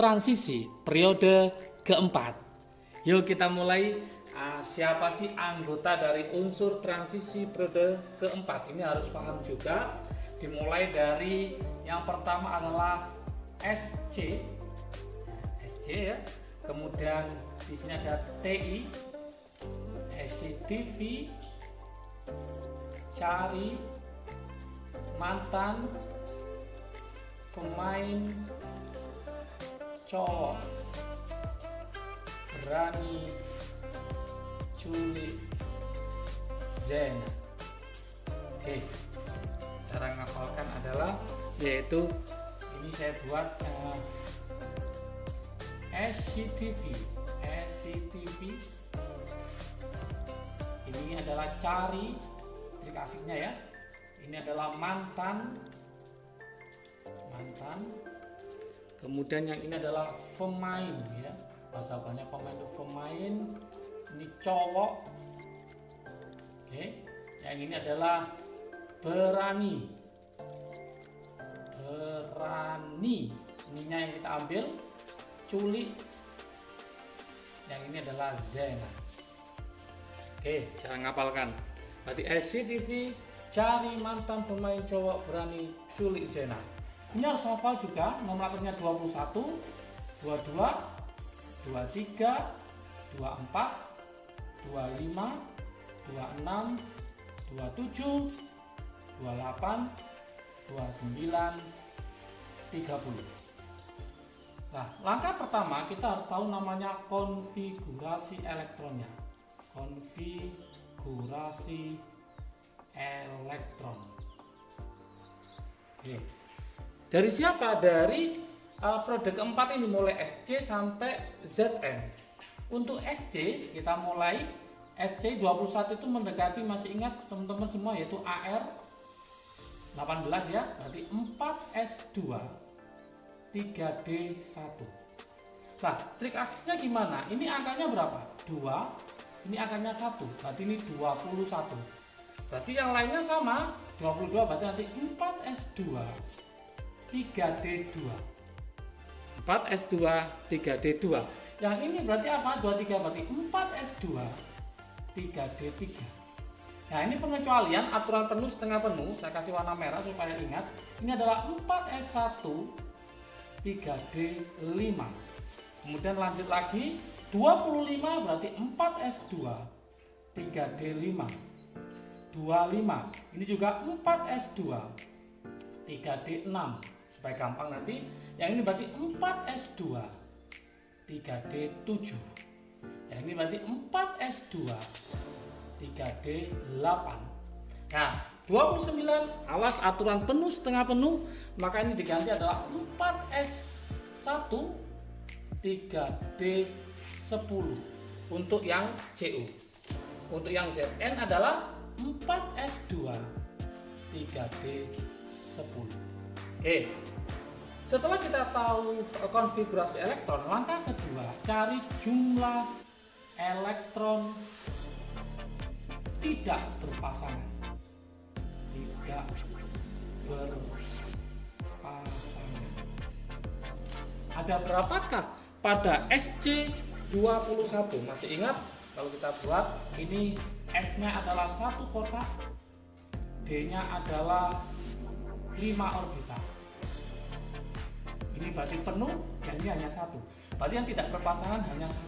transisi periode keempat. Yuk kita mulai. Siapa sih anggota dari unsur transisi periode keempat? Ini harus paham juga. Dimulai dari yang pertama adalah SC ya. Kemudian di sini ada TI, SCTV, cari mantan pemain cowok berani culik Zena. Oke, cara ngapalkan adalah yaitu ini saya buat SCTV. Ini adalah cari, trik asiknya ya. Ini adalah mantan. Kemudian yang ini adalah pemain ya. Bahasa banyak pemain itu pemain. Ini cowok. Oke. Yang ini adalah berani. Ininya yang kita ambil. Culik. Yang ini adalah Zena. Oke, cara ngapalkan. Berarti SCTV, cari mantan pemain cowok berani culik Zena. Ini harus hafal juga. Nomenklaturnya 21, 22, 23, 24, 25, 26, 27, 28, 29, 30. Nah, langkah pertama kita harus tahu namanya konfigurasi elektronnya. Konfigurasi elektron. Oke. Dari siapa? Dari periode keempat ini, mulai SC sampai ZN. Untuk SC kita mulai SC 21 itu mendekati, masih ingat teman-teman semua, yaitu AR 18 ya, berarti 4S2 3D1. Nah, trik asiknya gimana? Ini angkanya berapa? 2, ini angkanya 1, berarti ini 21. Berarti yang lainnya sama, 22, berarti nanti 4S2 3D2. 4S2 3D2. Yang ini berarti apa? 23, berarti 4S2 3D3. Nah, ini pengecualian aturan penuh setengah penuh, saya kasih warna merah supaya ingat. Ini adalah 4S1 3D5. Kemudian lanjut lagi 25, berarti 4S2 3D5. 25. Ini juga 4S2 3D6. Supaya gampang nanti. Yang ini berarti 4S2 3D7. Yang ini berarti 4S2 3D8. Nah, 29, awas aturan penuh setengah penuh, maka ini diganti adalah 4S1 3D10 untuk yang CU. Untuk yang ZN adalah 4S2 3D10. Oke. Setelah kita tahu konfigurasi elektron, langkah kedua cari jumlah elektron tidak berpasangan. Tidak berpasangan. Ada berapakah pada SC21? Masih ingat kalau kita buat ini, S-nya adalah 1 kotak, D-nya adalah 5 orbital. Ini berarti penuh, yang ini hanya 1. Berarti yang tidak berpasangan hanya 1.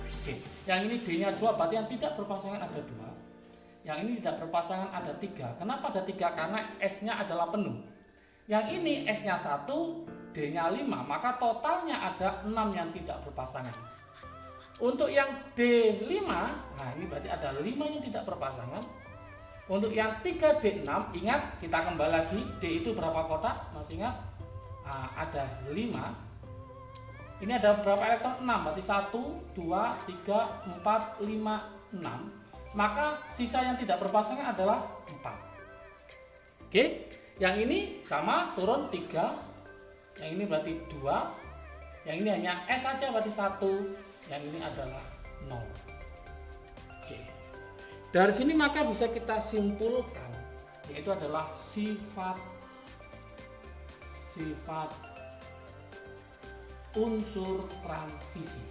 Oke. Yang ini D-nya 2, berarti yang tidak berpasangan ada 2. Yang ini tidak berpasangan ada 3. Kenapa ada 3? Karena S-nya adalah penuh. Yang ini S-nya 1, D-nya 5, maka totalnya ada 6 yang tidak berpasangan. Untuk yang D5, nah ini berarti ada 5 yang tidak berpasangan. Untuk yang 3D6, ingat kita kembali lagi, D itu berapa kotak? Masih ingat? Ada 5. Ini ada berapa elektron? 6, berarti 1, 2, 3, 4, 5, 6. Maka sisa yang tidak berpasangan adalah 4. Oke, yang ini sama, turun 3. Yang ini berarti 2. Yang ini hanya S saja, berarti 1. Yang ini adalah 0. Oke. Dari sini maka bisa kita simpulkan, yaitu adalah sifat unsur transisi.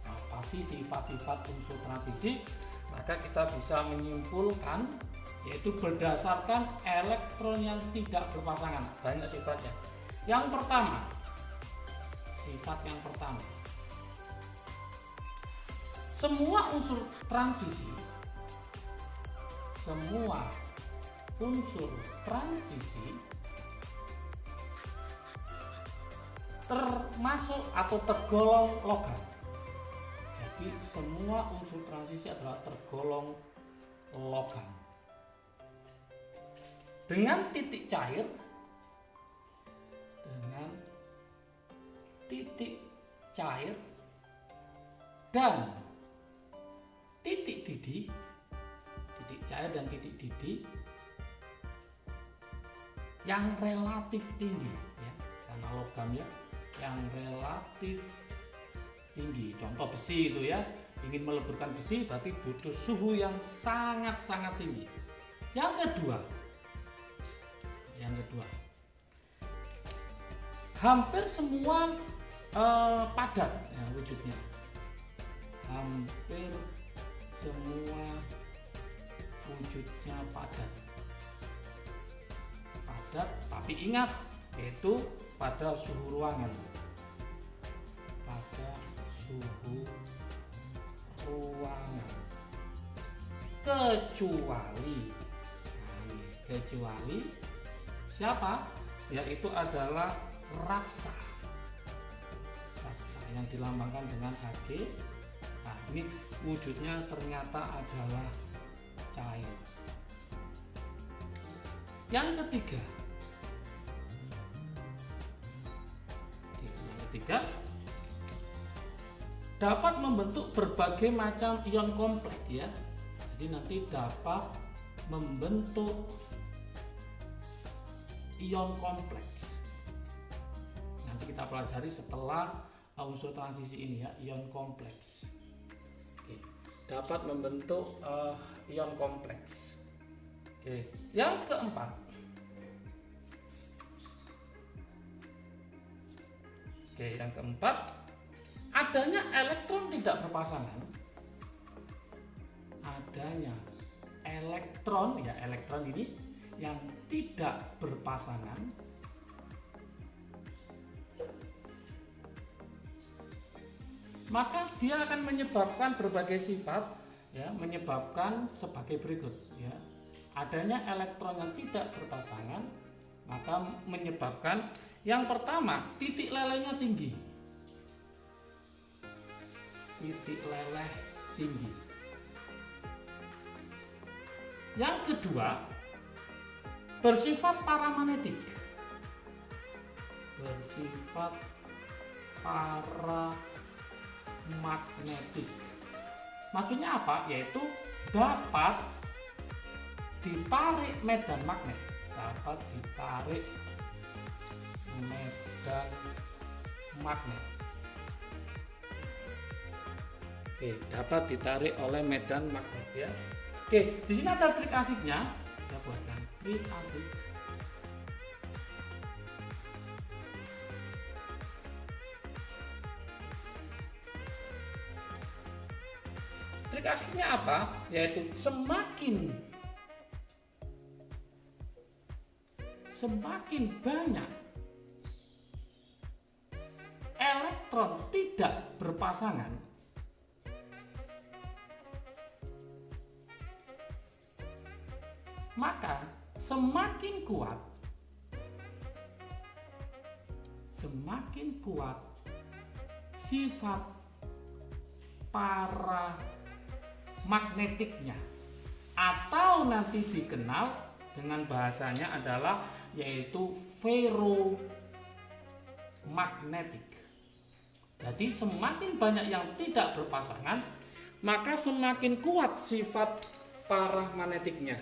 Apa sih sifat-sifat unsur transisi? Maka kita bisa menyimpulkan, yaitu berdasarkan elektron yang tidak berpasangan. Banyak sifatnya. Yang pertama, sifat yang pertama, semua unsur transisi, termasuk atau tergolong logam. Jadi semua unsur transisi adalah tergolong logam. Dengan titik cair, dan titik didih, titik cair dan titik didih yang relatif tinggi, ya, karena logam ya, yang relatif tinggi. Contoh besi itu ya, ingin meleburkan besi berarti butuh suhu yang sangat-sangat tinggi. Yang kedua, hampir semua padat ya, wujudnya. Hampir semua wujudnya padat, tapi ingat, yaitu pada suhu ruangan. Kecuali siapa? Yaitu adalah raksa yang dilambangkan dengan Hg. Nah, ini wujudnya ternyata adalah cair. Yang ketiga, dapat membentuk berbagai macam ion kompleks ya. Jadi nanti dapat membentuk ion kompleks. Nanti kita pelajari setelah unsur transisi ini ya, ion kompleks. Oke, dapat membentuk ion kompleks. Oke, yang keempat, adanya elektron tidak berpasangan. Adanya elektron ini yang tidak berpasangan maka dia akan menyebabkan berbagai sifat ya, menyebabkan sebagai berikut ya. Adanya elektron yang tidak berpasangan maka menyebabkan yang pertama, titik lelehnya tinggi. Yang kedua, bersifat paramagnetik. Maksudnya apa? Yaitu dapat ditarik medan magnet. Oke, dapat ditarik oleh medan magnet ya. Oke, di sini ada trik asiknya. Saya buatkan trik asik. Trik asiknya apa? Yaitu semakin banyak elektron tidak berpasangan, maka semakin kuat sifat paramagnetiknya, atau nanti dikenal dengan bahasanya adalah yaitu ferromagnetik. Jadi semakin banyak yang tidak berpasangan, maka semakin kuat sifat paramagnetiknya.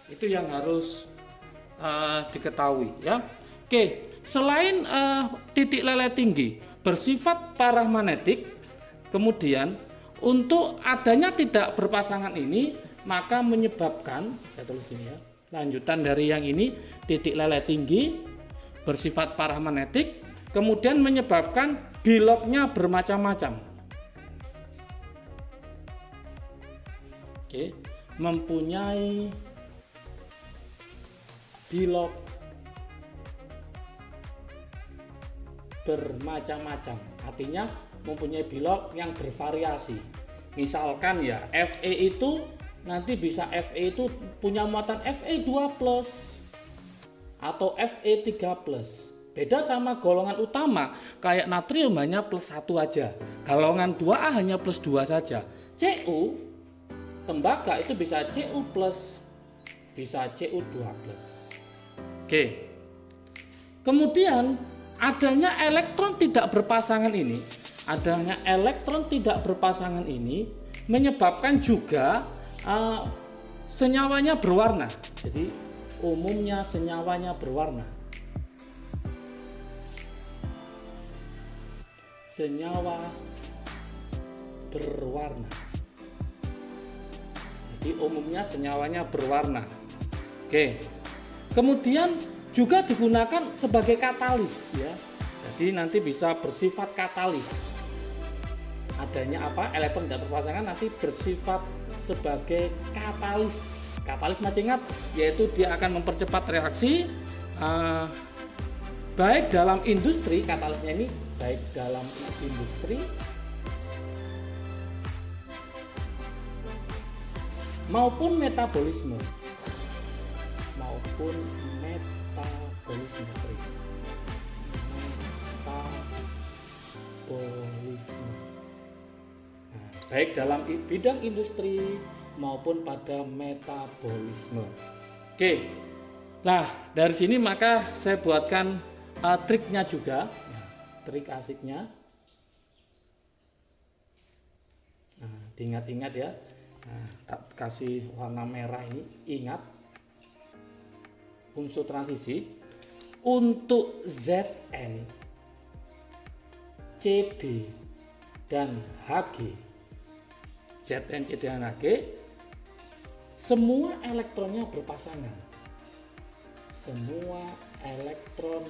Itu yang harus diketahui ya. Oke, selain titik leleh tinggi bersifat paramagnetik, kemudian untuk adanya tidak berpasangan ini maka menyebabkan, saya tulis ini ya, lanjutan dari yang ini, titik leleh tinggi, bersifat paramagnetik, kemudian menyebabkan biloknya bermacam-macam. Oke, mempunyai bilok bermacam-macam, artinya mempunyai bilok yang bervariasi. Misalkan ya, Fe itu nanti bisa Fe itu punya muatan Fe2+ atau Fe3+. Beda sama golongan utama, kayak natrium hanya +1 aja. Golongan 2A hanya +2 saja. Cu, tembaga itu bisa Cu+, bisa Cu2+. Oke. Kemudian adanya elektron tidak berpasangan ini, menyebabkan juga senyawanya berwarna. Jadi umumnya senyawanya berwarna. Senyawa berwarna. Jadi umumnya senyawanya berwarna. Oke. Kemudian juga digunakan sebagai katalis ya. Jadi nanti bisa bersifat katalis. Adanya apa? Elektron tidak berpasangan nanti bersifat sebagai katalis. Katalis masih ingat? Yaitu dia akan mempercepat reaksi baik dalam industri, katalisnya ini baik dalam industri maupun metabolisme. Baik dalam bidang industri maupun pada metabolisme. Oke. Nah, dari sini maka saya buatkan triknya juga. Trik asiknya. Nah, diingat-ingat ya. Nah, tak kasih warna merah ini, ingat. Unsur transisi untuk Zn, Cd dan Hg. Zn, Cd dan Hg semua elektronnya berpasangan. Semua elektron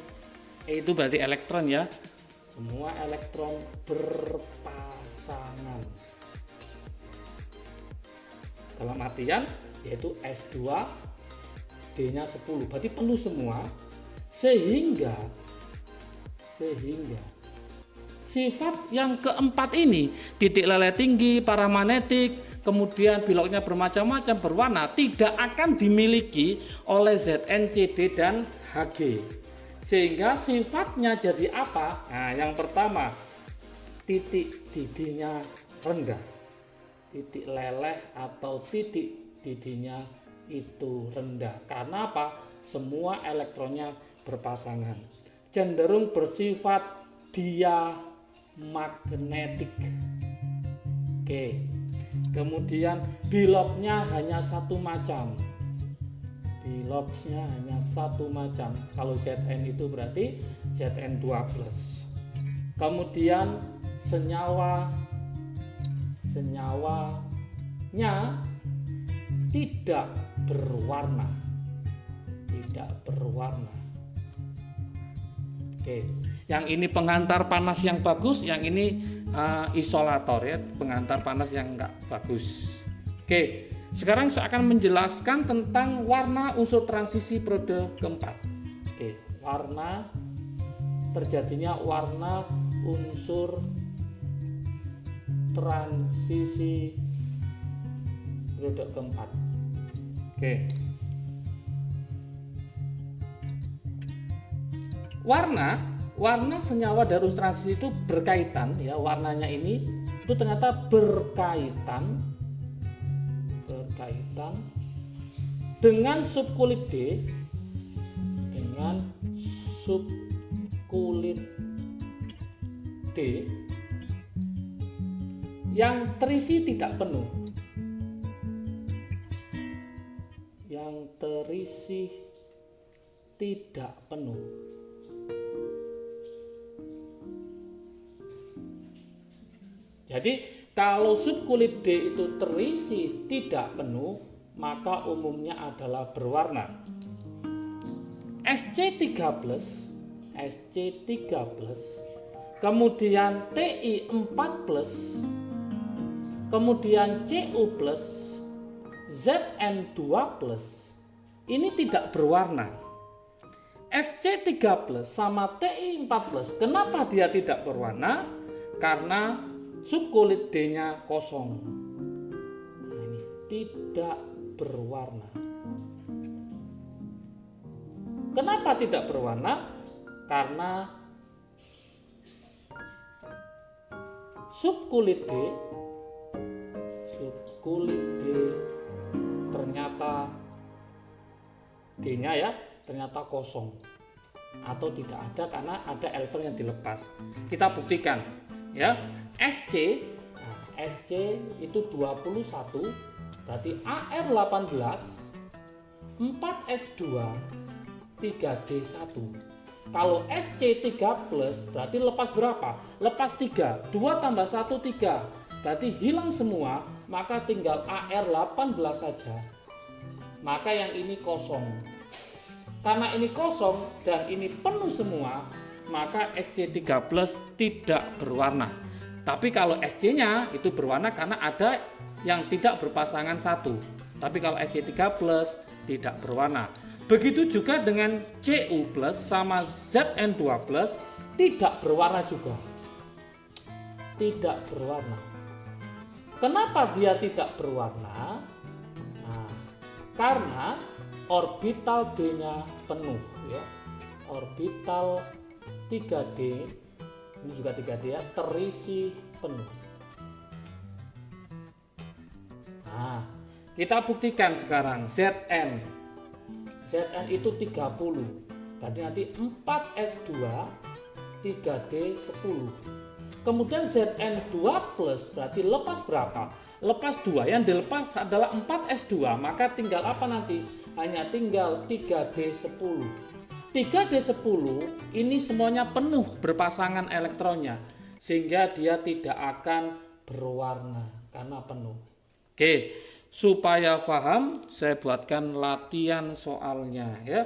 itu berarti elektron ya. Semua elektron berpasangan. Dalam artian yaitu S2 D-nya 10, berarti penuh semua sehingga sifat yang keempat ini, titik leleh tinggi, paramagnetik, kemudian biloknya bermacam-macam, berwarna, tidak akan dimiliki oleh Zn, Cd dan Hg. Sehingga sifatnya jadi apa? Nah, yang pertama, titik didihnya rendah. Titik leleh atau titik didihnya itu rendah. Karena apa? Semua elektronnya berpasangan. Cenderung bersifat diamagnetik. Oke. Kemudian biloknya hanya satu macam. Biloknya hanya satu macam. Kalau Zn itu berarti Zn2+. Kemudian senyawanya tidak berwarna. Oke. Yang ini penghantar panas yang bagus, yang ini isolator ya, penghantar panas yang enggak bagus. Oke, sekarang saya akan menjelaskan tentang warna unsur transisi periode keempat. Oke, terjadinya warna unsur transisi periode keempat. Oke. Warna senyawa dari unsur transisi itu berkaitan ya, warnanya ini itu ternyata berkaitan dengan subkulit D, yang terisi tidak penuh. Jadi kalau subkulit D itu terisi tidak penuh, maka umumnya adalah berwarna. Sc3+ Sc3+, kemudian Ti4+, kemudian Cu+, Zn2+, ini tidak berwarna. Sc3+ sama Ti4+, kenapa dia tidak berwarna? Karena subkulit D-nya kosong. Nah, ini tidak berwarna. Kenapa tidak berwarna? Karena subkulit D ternyata D-nya ya ternyata kosong atau tidak ada karena ada elektron yang dilepas. Kita buktikan ya. Sc itu 21, berarti Ar18, 4s2, 3d1. Kalau Sc3+ berarti lepas berapa? Lepas 3. 2 tambah 1 3. Berarti hilang semua, maka tinggal Ar18 saja. Maka yang ini kosong. Karena ini kosong dan ini penuh semua, maka Sc3+ tidak berwarna. Tapi kalau Sc-nya itu berwarna karena ada yang tidak berpasangan satu. Tapi kalau Sc3+ tidak berwarna. Begitu juga dengan Cu+ sama Zn2+ tidak berwarna juga. Tidak berwarna. Kenapa dia tidak berwarna? Nah, karena orbital D-nya penuh ya. Orbital 3D, ini juga 3D ya, terisi penuh. Nah, kita buktikan sekarang Zn itu 30, berarti nanti 4s2 3d10. Kemudian Zn2+ berarti lepas berapa? Lepas 2, yang dilepas adalah 4s2, maka tinggal apa nanti? Hanya tinggal 3d10. 3d10 ini semuanya penuh berpasangan elektronnya, sehingga dia tidak akan berwarna karena penuh. Oke, supaya paham saya buatkan latihan soalnya ya.